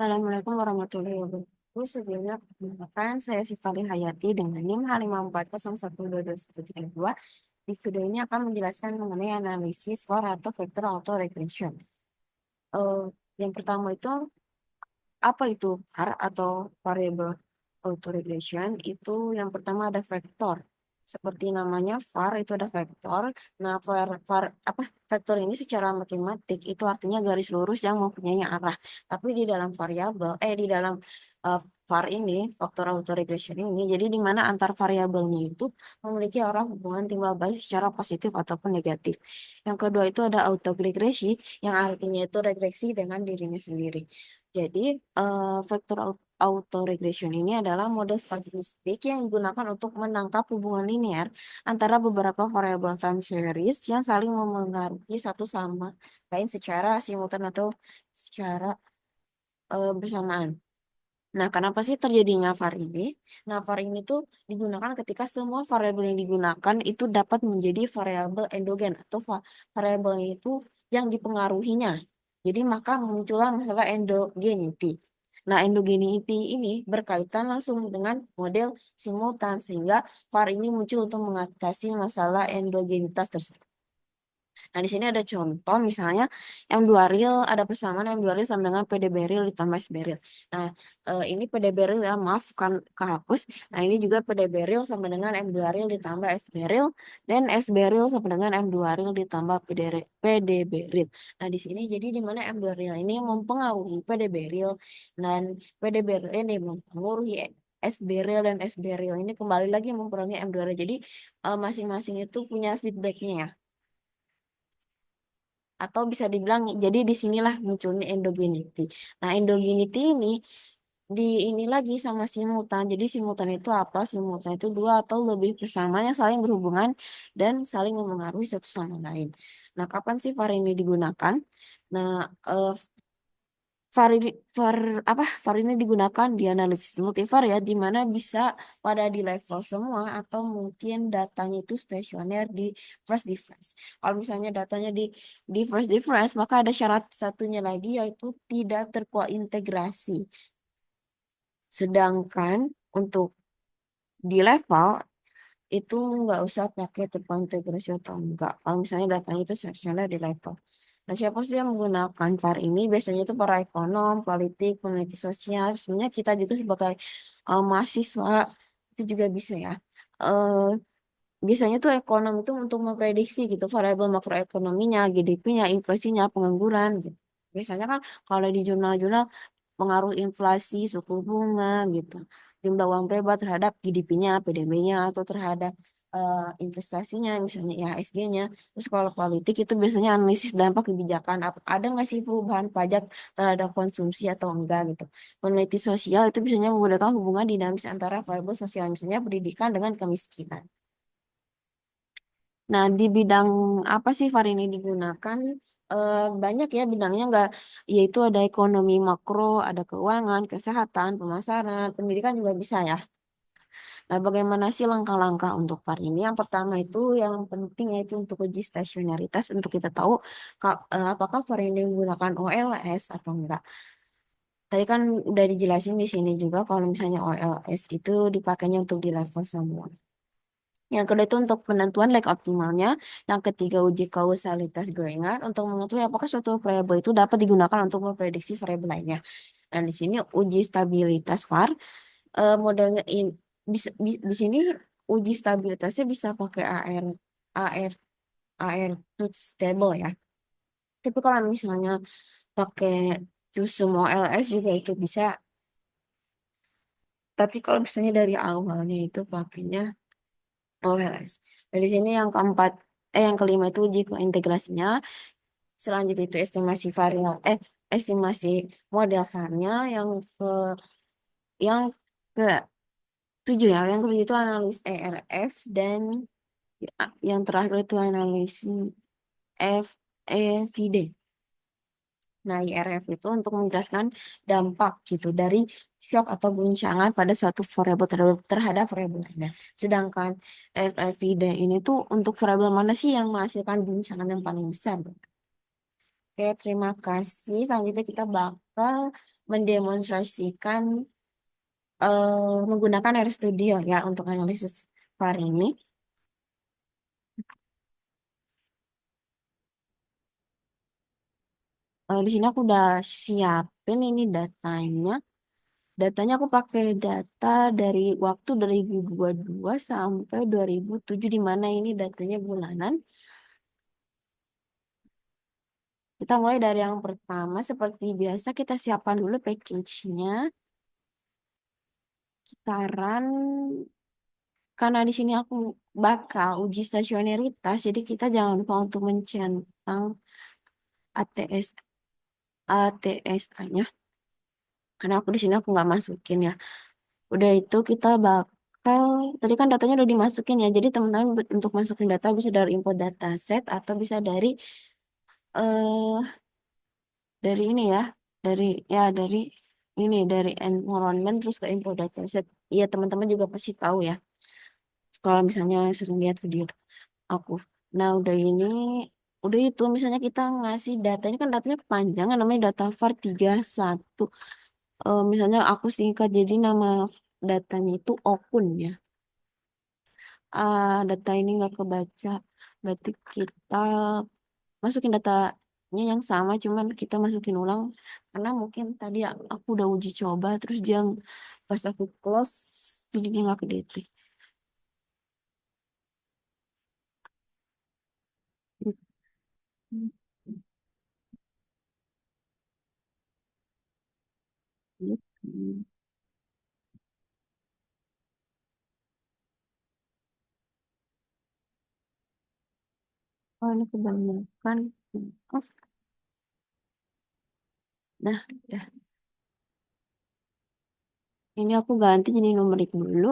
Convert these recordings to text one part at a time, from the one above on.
Assalamualaikum warahmatullahi wabarakatuh. Sebelumnya, perkenalkan saya Sifali Hayati dengan NIM H540122132. Di video ini akan menjelaskan mengenai analisis VAR atau Vector Auto Regression. Eh, yang pertama itu, apa itu VAR atau Variable Auto Regression? Itu yang pertama ada vektor. Seperti namanya VAR itu ada vektor. Nah, vektor ini secara matematik itu artinya garis lurus yang mempunyai arah. Tapi di dalam di dalam eh, VAR ini, faktor autoregression ini, jadi di mana antar variabelnya itu memiliki arah hubungan timbal balik secara positif ataupun negatif. Yang kedua itu ada autoregresi, yang artinya itu regresi dengan dirinya sendiri. Jadi, vektor autoregression ini adalah mode statistik yang digunakan untuk menangkap hubungan linear antara beberapa variabel time series yang saling memengaruhi satu sama lain secara simultan atau secara bersamaan. Nah, kenapa sih terjadinya VAR ini? Nah, VAR ini tuh digunakan ketika semua variabel yang digunakan itu dapat menjadi variabel endogen atau variabel itu yang dipengaruhinya. Jadi, maka muncullah masalah endogenity. Nah, endogenity ini berkaitan langsung dengan model simultan sehingga VAR ini muncul untuk mengatasi masalah endogenitas tersebut. Nah, di sini ada contoh misalnya M2 real ada persamaan M2 real sama dengan PD beril ditambah S beril. Nah, ini PD beril ya, maaf kan kehapus. Nah, ini juga PD beril sama dengan M2 real ditambah S beril dan S beril sama dengan M2 real ditambah PD beril. Nah, di sini jadi di mana M2 real ini mempengaruhi PD beril dan PD beril ini mempengaruhi S beril dan S beril ini kembali lagi mempengaruhi M2 real. Jadi masing-masing itu punya feedbacknya ya, atau bisa dibilang jadi disinilah munculnya endogenity. Nah, endogenity ini lagi sama simultan. Jadi simultan itu apa? Simultan itu dua atau lebih persamaan yang saling berhubungan dan saling memengaruhi satu sama lain. Nah, kapan sih VAR ini digunakan? Nah, eh, VAR, VAR, VAR ini digunakan di analisis multivariat ya, di mana bisa pada di level semua atau mungkin datanya itu stasioner di first difference. Kalau misalnya datanya di first difference, maka ada syarat satunya lagi yaitu tidak terkointegrasi. Sedangkan untuk di level itu nggak usah pakai terkointegrasi atau enggak. Kalau misalnya datanya itu stasioner di level. Nah, siapa sih yang menggunakan VAR ini? Biasanya itu para ekonom, politik, peneliti sosial. Sebenarnya kita juga sebagai mahasiswa itu juga bisa ya. Eh, Biasanya tuh ekonom itu untuk memprediksi gitu variabel makroekonominya, GDP-nya, inflasinya, pengangguran gitu. Biasanya kan kalau di jurnal-jurnal pengaruh inflasi, suku bunga gitu, jumlah uang beredar terhadap GDP-nya, PDB-nya atau terhadap investasinya misalnya IHSG-nya. Terus kalau politik itu biasanya analisis dampak kebijakan ada nggak sih perubahan pajak terhadap konsumsi atau enggak gitu. Peneliti sosial itu biasanya menggunakan hubungan dinamis antara variabel sosial misalnya pendidikan dengan kemiskinan. Nah, di bidang apa sih VAR ini digunakan? Banyak ya bidangnya nggak, yaitu ada ekonomi makro, ada keuangan, kesehatan, pemasaran, pendidikan juga bisa ya. Nah, bagaimana sih langkah-langkah untuk VAR ini? Yang pertama itu yang penting yaitu untuk uji stasionaritas untuk kita tahu apakah VAR ini menggunakan OLS atau enggak. Tadi kan udah dijelasin di sini juga kalau misalnya OLS itu dipakainya untuk di level semua. Yang kedua itu untuk penentuan leg optimalnya. Yang ketiga uji kausalitas Granger untuk mengetahui apakah suatu variabel itu dapat digunakan untuk memprediksi variabel lainnya. Dan di sini uji stabilitas VAR modelnya di sini uji stabilitasnya bisa pakai AR AR truth stable ya. Tapi kalau misalnya pakai custom OLS juga itu bisa. Tapi kalau misalnya dari awalnya itu pakainya OLS. Dari sini yang kelima itu uji integrasinya. Selanjutnya itu estimasi model VAR-nya. Yang ke tujuh ya. Yang ketujuh itu analis ERF dan yang terakhir itu analisis FEVD. Nah, IRF itu untuk menjelaskan dampak gitu dari shock atau guncangan pada suatu variabel terhadap variabel lainnya. Sedangkan FFVD ini tuh untuk variabel mana sih yang menghasilkan guncangan yang paling besar? Oke, terima kasih. Selanjutnya kita bakal mendemonstrasikan menggunakan RStudio ya untuk analisis VAR ini. Di sini aku udah siapin ini datanya. Datanya aku pakai data dari waktu 2022 sampai 2007 di mana ini datanya bulanan. Kita mulai dari yang pertama seperti biasa kita siapkan dulu package-nya. Kita run karena di sini aku bakal uji stasionaritas, jadi kita jangan lupa untuk mencentang ATS ATS-nya. Karena aku di sini aku nggak masukin ya. Udah itu kita bakal tadi kan datanya udah dimasukin ya. Jadi teman-teman untuk masukin data bisa dari input dataset atau bisa eh dari ini ya, dari dari ini dari environment terus ke input dataset. Iya teman-teman juga pasti tahu ya. Kalau misalnya sering lihat video aku. Nah, udah itu misalnya kita ngasih data ini kan datanya kepanjangan namanya data var 31. Misalnya aku singkat jadi nama datanya itu okun ya. Data ini nggak kebaca. Berarti kita masukin datanya yang sama cuman kita masukin ulang karena mungkin tadi aku udah uji coba terus dia pas aku close jadi dia nggak kedetek. Oh, ini kebanyakan. Oh, nah, ya. Ini aku ganti jadi numerik dulu.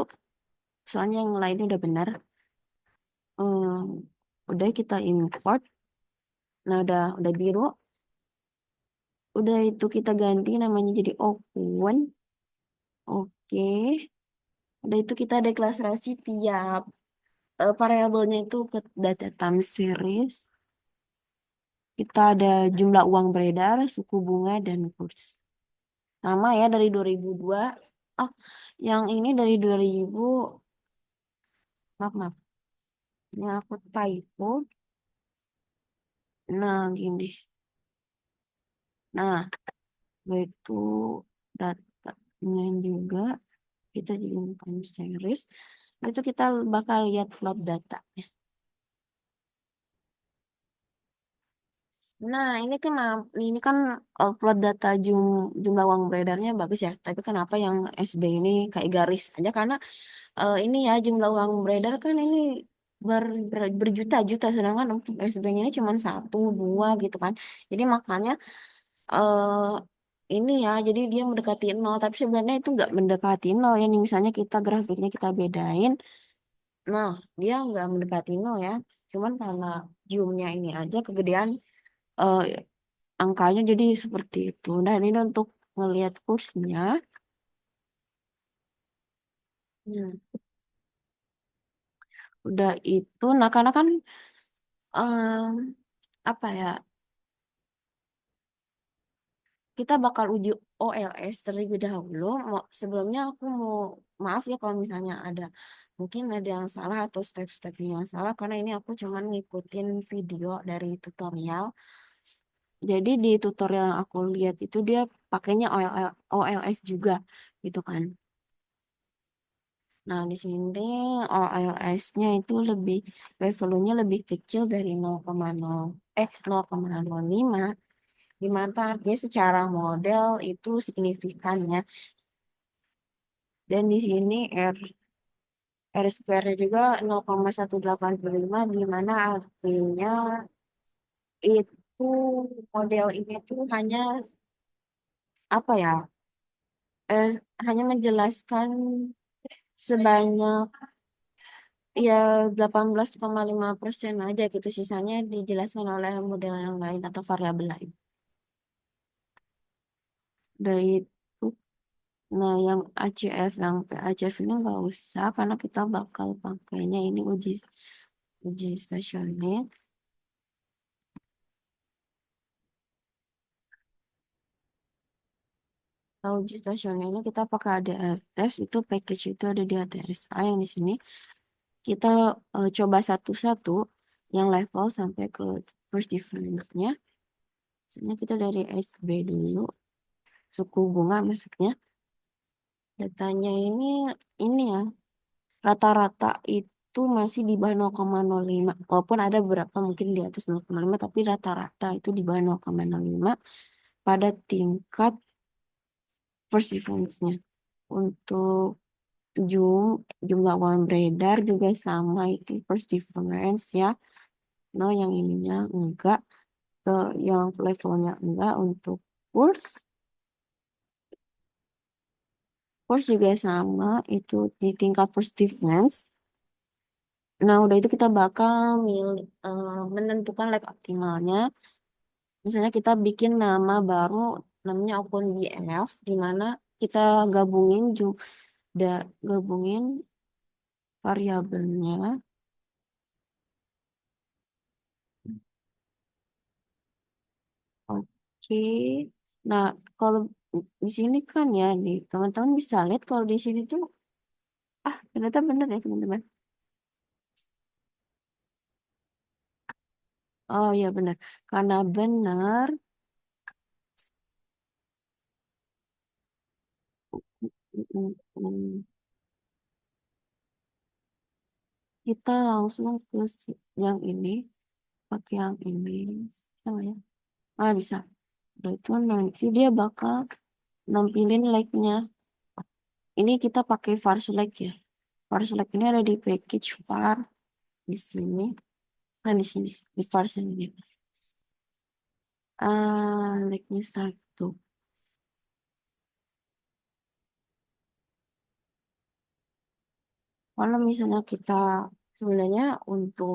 Soalnya yang lainnya udah benar. Udah kita import. Nah, udah biru. Udah itu kita ganti namanya jadi open. Oke. Udah itu kita deklarasi tiap variabelnya itu ke data time series. Kita ada jumlah uang beredar, suku bunga, dan kurs. Sama ya dari 2002. Oh, yang ini dari 2000. Maaf, maaf. Ini aku typo. Nah, gini. Nah, itu datanya juga kita di income series. Itu kita bakal lihat plot datanya. Nah, ini kan plot data jumlah uang beredarnya bagus ya. Tapi kenapa yang SB ini kayak garis aja? Karena ini ya jumlah uang beredar kan ini berjuta-juta, sedangkan untuk SB-nya ini cuma satu, dua gitu kan. Jadi makanya eh ini ya, jadi dia mendekati nol, tapi sebenarnya itu nggak mendekati nol ya. Nih, misalnya kita grafiknya kita bedain, nah dia nggak mendekati nol ya. Cuman karena zoomnya ini aja kegedean eh, angkanya jadi seperti itu. Nah ini untuk melihat kursnya, hmm, udah itu. Nah karena kan em, apa ya? Kita bakal uji OLS terlebih dahulu. Sebelumnya aku mau maaf ya kalau misalnya mungkin ada yang salah atau step-stepnya yang salah karena ini aku cuman ngikutin video dari tutorial. Jadi di tutorial yang aku lihat itu dia pakainya OLS juga gitu kan. Nah, di sini OLS-nya itu value-nya lebih kecil dari 0,05 di mana artinya secara model itu signifikan ya. Dan di sini R square juga 0,185 di mana artinya itu model ini tuh apa ya eh, hanya menjelaskan sebanyak ya 18,5% aja gitu, sisanya dijelaskan oleh model yang lain atau variabel lain. Dari itu, nah yang ACF, yang PACF ini nggak usah karena kita bakal pakainya ini uji stasioner. Kalau uji stasionernya kita pakai ADR test, itu package itu ada di ATSA yang di sini. Kita coba satu-satu yang level sampai ke first difference-nya. Misalnya kita dari SB dulu, suku bunga maksudnya. Datanya ini ya, rata-rata itu masih di bawah 0,05. Walaupun ada beberapa mungkin di atas 0,5, tapi rata-rata itu di bawah 0,05 pada tingkat persistence-nya. Untuk jumlah uang beredar juga sama, itu first difference ya. No, yang ininya enggak, ke yang levelnya enggak. Untuk kurs, kurs juga sama, itu di tingkat first difference. Nah, udah itu kita bakal menentukan leg optimalnya. Misalnya kita bikin nama baru, namanya akun BF, di mana kita gabungin gabungin variabelnya. Oke. Nah, kalau di sini kan ya, di teman-teman bisa lihat kalau di sini tuh, ternyata bener ya teman-teman. Oh ya benar. Karena benar, mm, mm, kita langsung ke yang ini, pakai yang ini. Bisa nggak ya? Ah, bisa. Udah itu nanti dia bakal nampilin like-nya. Ini kita pakai var select ya. Var select ini ada di package var di sini. Nah, di sini di var sini. Like-nya satu. Kalau misalnya kita sebenarnya untuk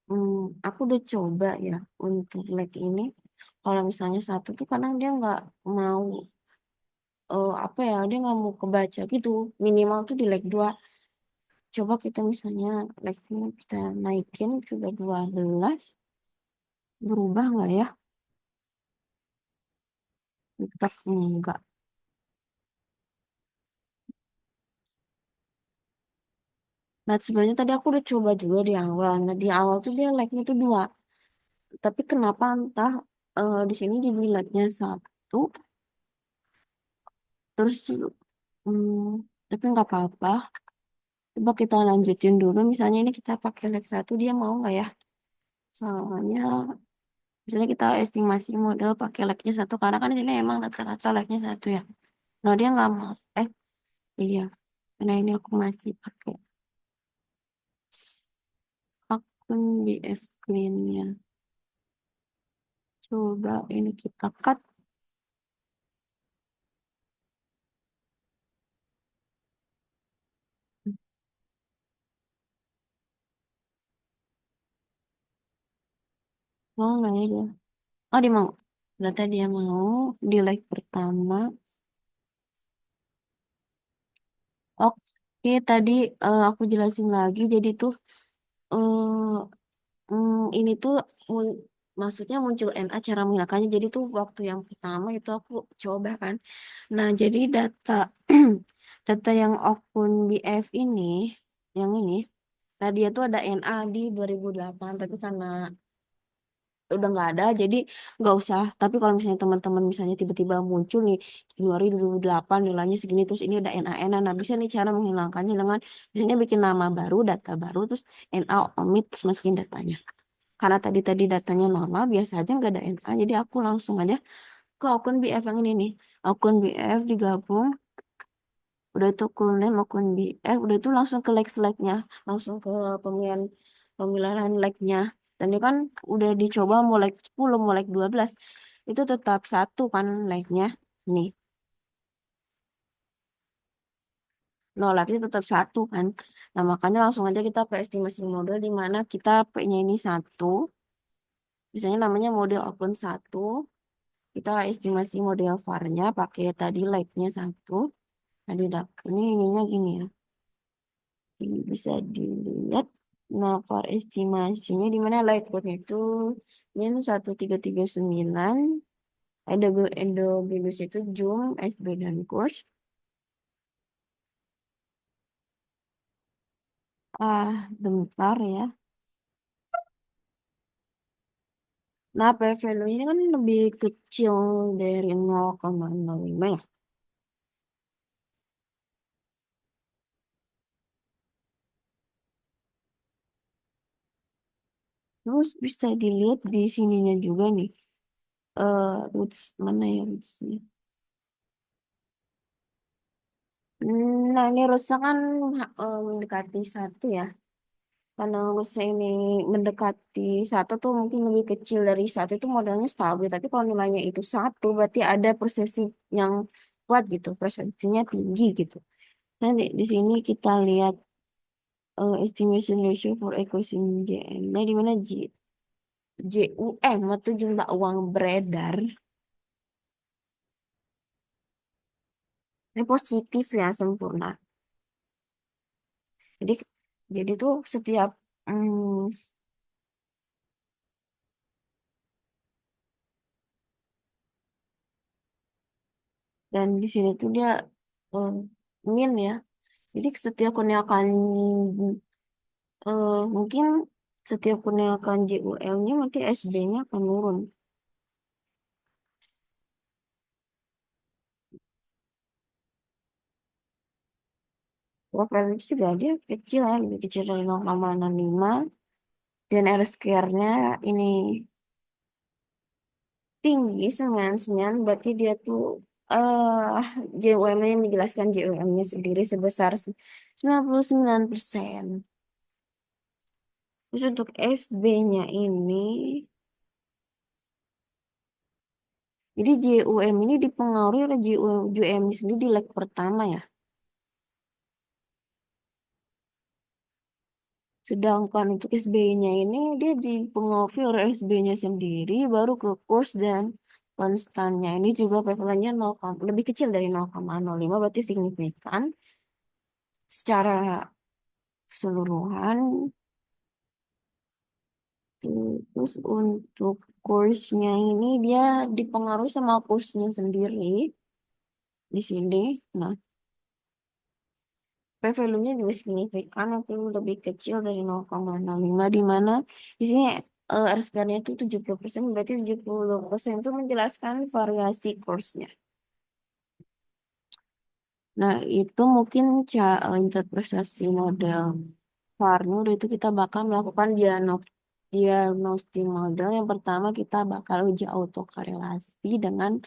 hmm, aku udah coba ya untuk like ini. Kalau misalnya satu tuh kadang dia nggak mau apa ya, dia nggak mau kebaca gitu. Minimal tuh di like dua. Coba kita misalnya like-nya kita naikin ke 12, berubah nggak ya? Tetap enggak. Nah, sebenarnya tadi aku udah coba juga di awal. Nah, di awal tuh dia like-nya tuh dua. Tapi kenapa entah di sini jadi like-nya satu, terus hmm, tapi nggak apa-apa. Coba kita lanjutin dulu. Misalnya ini kita pakai like satu, dia mau nggak ya? Soalnya misalnya kita estimasi model pakai like-nya satu, karena kan di sini emang rata-rata like-nya satu ya. Nah, dia nggak mau. Iya. Nah, ini aku masih pakai akun BF Clean-nya. Coba ini kita cut. Mau nggak ya dia? Oh, dia mau. Ternyata dia mau di like pertama. Oke, tadi aku jelasin lagi. Jadi tuh ini tuh maksudnya muncul NA cara menghilangkannya. Jadi tuh waktu yang pertama itu aku coba kan. Nah, jadi data yang akun BF ini, yang ini, nah dia tuh ada NA di 2008, tapi karena udah nggak ada, jadi nggak usah. Tapi kalau misalnya teman-teman misalnya tiba-tiba muncul nih Januari 2008 nilainya segini, terus ini ada NaN, nah bisa nih cara menghilangkannya dengan misalnya bikin nama baru, data baru, terus NA omit, terus masukin datanya. Karena tadi datanya normal, biasa aja nggak ada NA, jadi aku langsung aja ke akun BF yang ini nih. Akun BF digabung, udah itu akun name, akun BF, udah itu langsung ke like-nya, langsung ke pemilihan pemilihan like-nya. Dan ini kan udah dicoba mau like 10, mau like 12, itu tetap satu kan like-nya. Nih, no like-nya tetap satu kan. Nah, makanya langsung aja kita ke estimasi model di mana kita P-nya ini satu. Misalnya namanya model akun satu. Kita estimasi model var-nya pakai tadi like-nya satu. Nah, ini ininya gini ya. Ini bisa dilihat. Nah, var estimasinya di mana like code-nya itu minus 1339. Endogenus itu Zoom, SB, dan Kurs. Bentar ya. Nah, P-value-nya kan lebih kecil dari 0,05 ya. Terus bisa dilihat di sininya juga nih. Roots mana ya rootsnya? Nah, ini rootsnya kan mendekati satu ya. Karena rootsnya ini mendekati satu tuh mungkin lebih kecil dari satu itu modelnya stabil. Tapi kalau nilainya itu satu, berarti ada persesi yang kuat gitu. Persesinya tinggi gitu. Nah, di sini kita lihat estimation ratio for equation JM. Nah, di mana JUM atau jumlah uang beredar. Ini positif ya, sempurna. Jadi jadi tuh setiap hmm, dan di sini tuh dia eh, min ya. Jadi setiap kenaikan mungkin setiap kenaikan JUL-nya nanti SB-nya akan turun. Profile itu juga dia kecil ya, lebih kecil dari 0,65 dan R square-nya ini tinggi 99 berarti dia tuh JUM-nya menjelaskan JUM-nya sendiri sebesar 99%. Terus untuk SB-nya ini, jadi JUM ini dipengaruhi oleh JUM sendiri di leg pertama ya. Sedangkan untuk SB-nya ini dia dipengaruhi oleh SB-nya sendiri, baru ke kurs dan konstannya. Ini juga prevalennya 0, lebih kecil dari 0,05, berarti signifikan. Secara keseluruhan, terus untuk kursnya ini dia dipengaruhi sama kursnya sendiri di sini. Nah, P-value-nya juga signifikan atau lebih kecil dari 0,05 di mana di sini R-square-nya itu 70%, berarti 70% itu menjelaskan variasi kursnya. Nah, itu mungkin interpretasi model Varnur itu kita bakal melakukan diagnostik model. Yang pertama kita bakal uji autokorelasi dengan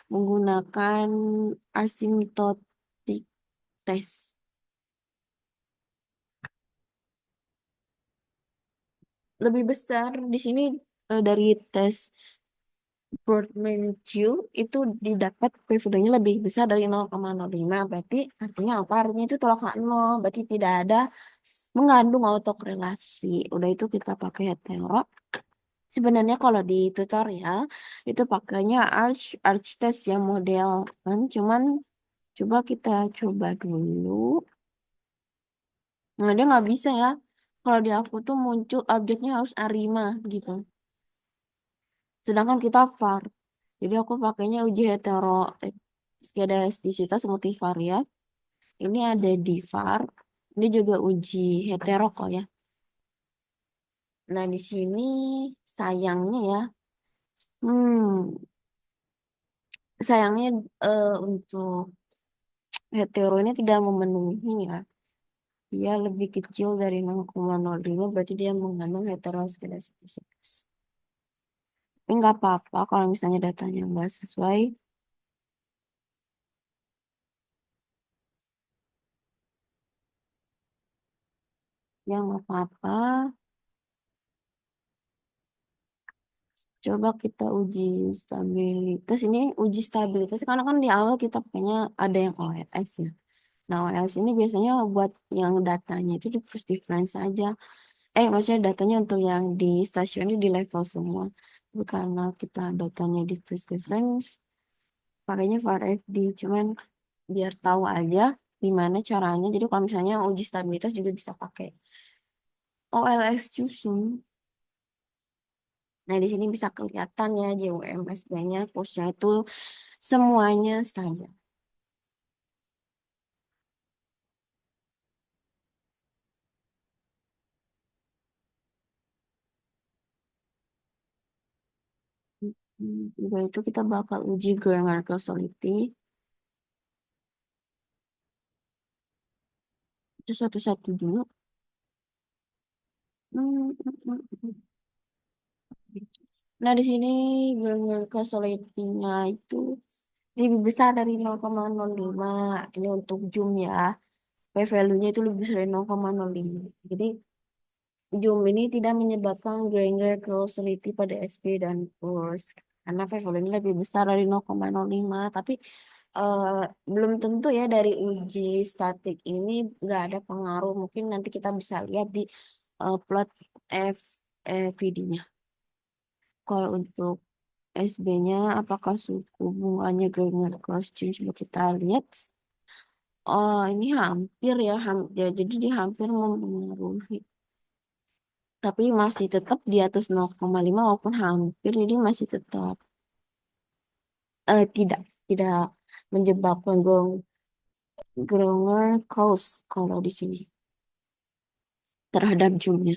menggunakan asymptotic test. Lebih besar di sini dari tes Portmanteau itu didapat prevalennya lebih besar dari 0,05. Berarti artinya apa? Artinya itu tolak nol. Berarti tidak ada mengandung autokorelasi. Udah itu kita pakai hetero. Sebenarnya kalau di tutorial itu pakainya arch test yang model kan. Cuman coba kita coba dulu. Nah, dia nggak bisa ya. Kalau di aku tuh muncul objeknya harus ARIMA gitu. Sedangkan kita VAR. Jadi aku pakainya uji hetero skedastisitas multivariat. Ini ada di VAR. Ini juga uji hetero kok ya. Nah, di sini sayangnya ya. Hmm, sayangnya untuk hetero ini tidak memenuhi ya. Dia lebih kecil dari 0,05 berarti dia mengandung heteroskedastisitas. Tapi nggak apa-apa kalau misalnya datanya nggak sesuai. Ya nggak apa-apa. Coba kita uji stabilitas. Ini uji stabilitas karena kan di awal kita pakainya ada yang OLS ya. Nah, OLS ini biasanya buat yang datanya itu di first difference aja. Maksudnya datanya untuk yang di stasiun ini di level semua. Tapi karena kita datanya di first difference, pakainya var FD. Cuman biar tahu aja gimana caranya. Jadi kalau misalnya uji stabilitas juga bisa pakai OLS Jusum. Nah, di sini bisa kelihatan ya JUMSB-nya, kursnya itu semuanya standar. Udah itu kita bakal uji grammar causality. Itu satu-satu dulu. Hmm, hmm, hmm, hmm. Nah, di sini grammar causality-nya itu lebih besar dari 0,05. Ini untuk Zoom ya. P-value-nya itu lebih besar dari 0,05. Jadi, Zoom ini tidak menyebabkan granular causality pada SP dan kurs. Karena P-value-nya lebih besar dari 0,05. Tapi eh, belum tentu ya dari uji statik ini nggak ada pengaruh. Mungkin nanti kita bisa lihat di plot FVD-nya. Kalau untuk SB-nya, apakah suku bunganya granular cross change? Coba kita lihat. Oh, ini hampir ya, ya, jadi dia hampir mempengaruhi. Tapi masih tetap di atas 0,5 walaupun hampir, jadi masih tetap tidak tidak menyebabkan granular cause kalau di sini terhadap zoomnya.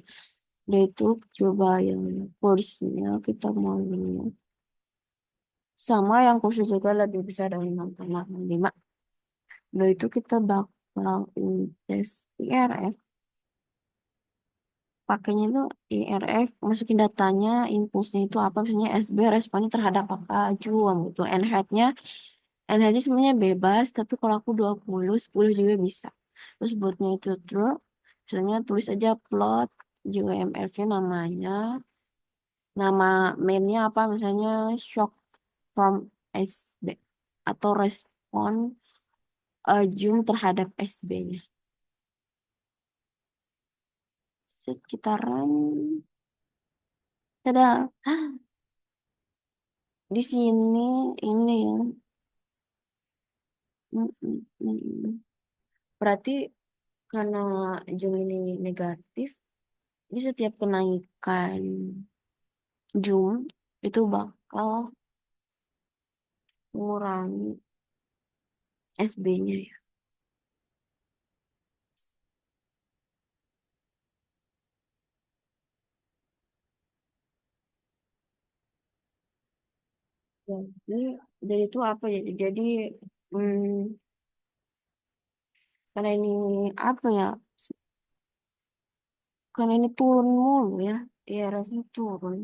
Nah itu coba yang porsinya kita mau lihat. Sama yang khusus juga lebih besar dari 0,5. Nah itu kita bakal tes IRF. Pakainya itu IRF, masukin datanya, impulsnya itu apa, misalnya SB, responnya terhadap apa, juang gitu. NH-nya sebenarnya bebas, tapi kalau aku 20, 10 juga bisa. Terus buatnya itu true, misalnya tulis aja plot, juga MRV namanya, nama mainnya apa, misalnya shock from SB, atau respon Zoom terhadap SB-nya. Sekitaran, tada, di sini ini ya. Mm, mm, mm, mm. Berarti karena Zoom ini negatif, di setiap kenaikan Zoom itu bakal mengurangi SB-nya ya. Jadi, jadi itu apa ya? Jadi hmm, karena ini apa ya? Karena ini turun mulu ya. Ya rasanya turun.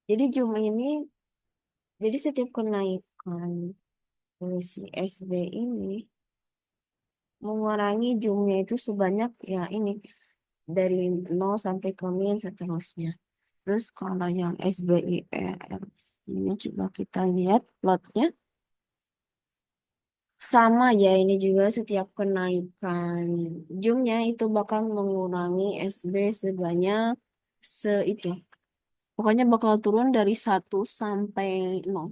Jadi Zoom ini, jadi setiap kenaikan si SB ini mengurangi Zoom-nya itu sebanyak ya ini dari 0 sampai ke min seterusnya. Terus kalau yang SBIR ini coba kita lihat plotnya. Sama ya ini juga setiap kenaikan zoomnya itu bakal mengurangi SB sebanyak itu. Pokoknya bakal turun dari 1 sampai 0.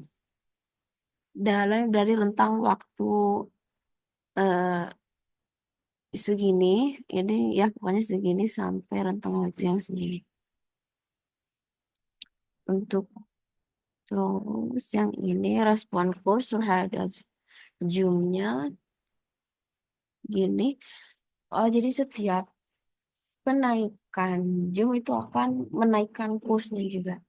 Dari rentang waktu eh, segini, ini ya pokoknya segini sampai rentang waktu yang segini. Untuk terus yang ini respon kurs terhadap zoomnya gini. Oh, jadi setiap kenaikan zoom itu akan menaikkan kursnya juga.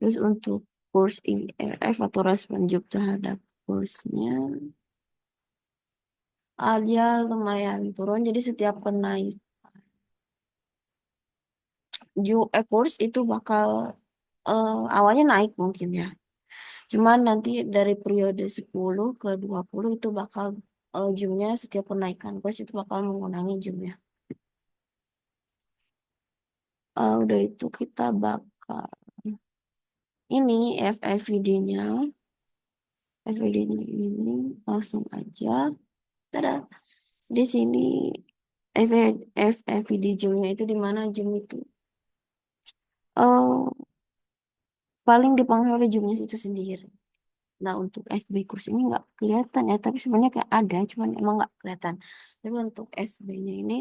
Terus untuk kurs IRF atau respon zoom terhadap kursnya, dia lumayan turun. Jadi setiap kenaik kurs itu bakal awalnya naik mungkin ya. Cuman nanti dari periode 10 ke 20 itu bakal zoomnya setiap kenaikan kurs itu bakal mengurangi zoomnya. Udah itu kita bakal ini FFVD-nya. FVD-nya ini langsung aja. Tada. Di sini FFVD zoomnya itu di mana zoom itu eh paling dipengaruhi oleh zoomnya itu sendiri. Nah, untuk SB kurs ini nggak kelihatan ya, tapi sebenarnya kayak ada, cuman emang nggak kelihatan. Tapi untuk SB-nya ini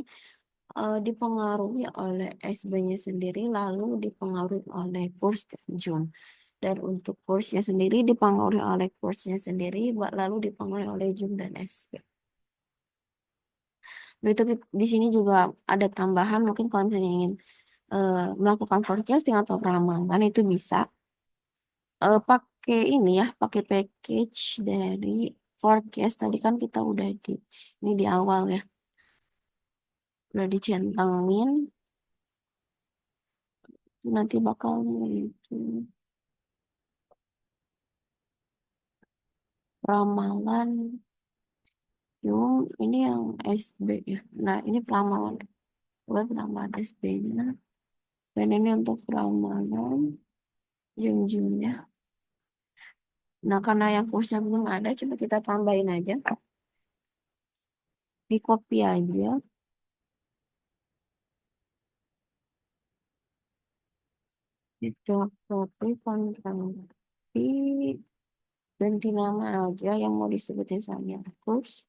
dipengaruhi oleh SB-nya sendiri, lalu dipengaruhi oleh kurs dan Zoom. Dan untuk kursnya sendiri dipengaruhi oleh kursnya sendiri, lalu dipengaruhi oleh Zoom dan SB. Nah, itu di sini juga ada tambahan, mungkin kalau misalnya ingin melakukan forecasting atau ramalan itu bisa pakai ini ya, pakai package dari forecast. Tadi kan kita udah ini di awal ya, udah dicentangin, nanti bakal muncul ramalan. Ini yang SB ya. Nah, ini ramalan, bukan ramalan SB-nya. Dan ini untuk ramalan yang June-nya. Nah, karena yang kursnya belum ada, coba kita tambahin aja. Di copy aja. Itu copy, kontraksi, ganti nama aja yang mau disebutin saya. Kurs,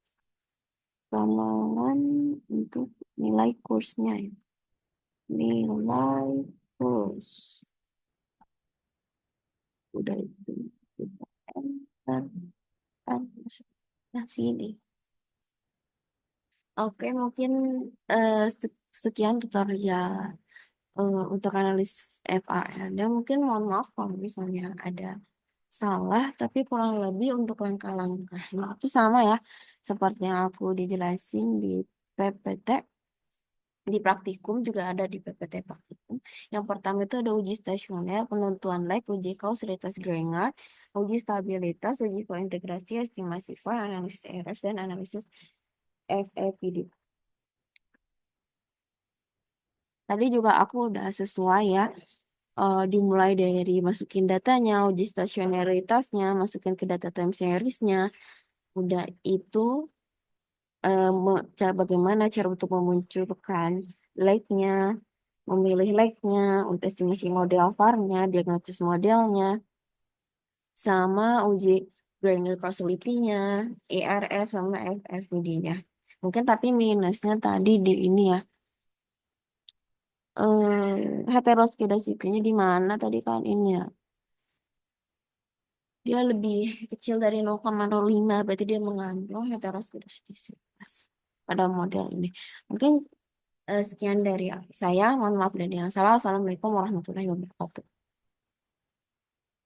ramalan untuk nilai kursnya ya. Nilai kurs. Udah itu. Kita enter. Kan, nah, sini. Oke, mungkin sekian tutorial untuk analis FRL. Dan mungkin mohon maaf kalau misalnya ada salah, tapi kurang lebih untuk langkah-langkahnya itu sama ya, seperti yang aku dijelasin di PPT. Di praktikum juga ada di PPT praktikum. Yang pertama itu ada uji stasioner, penentuan lag, uji kausalitas Granger, uji stabilitas, uji kointegrasi, estimasi VAR, analisis RS, dan analisis FEPD. Tadi juga aku udah sesuai ya, dimulai dari masukin datanya, uji stasionaritasnya, masukin ke data time seriesnya. Udah itu bagaimana cara untuk memunculkan like-nya, memilih like-nya, untuk estimasi model VAR-nya, diagnosis modelnya, sama uji granular facility-nya, ERF sama FFVD-nya. Mungkin tapi minusnya tadi di ini ya, heteroskedasitinya di mana tadi kan ini ya. Dia lebih kecil dari 0,05, berarti dia mengandung heteroskedasitas pada model ini. Mungkin sekian dari saya. Mohon maaf dan yang salah. Assalamualaikum warahmatullahi wabarakatuh.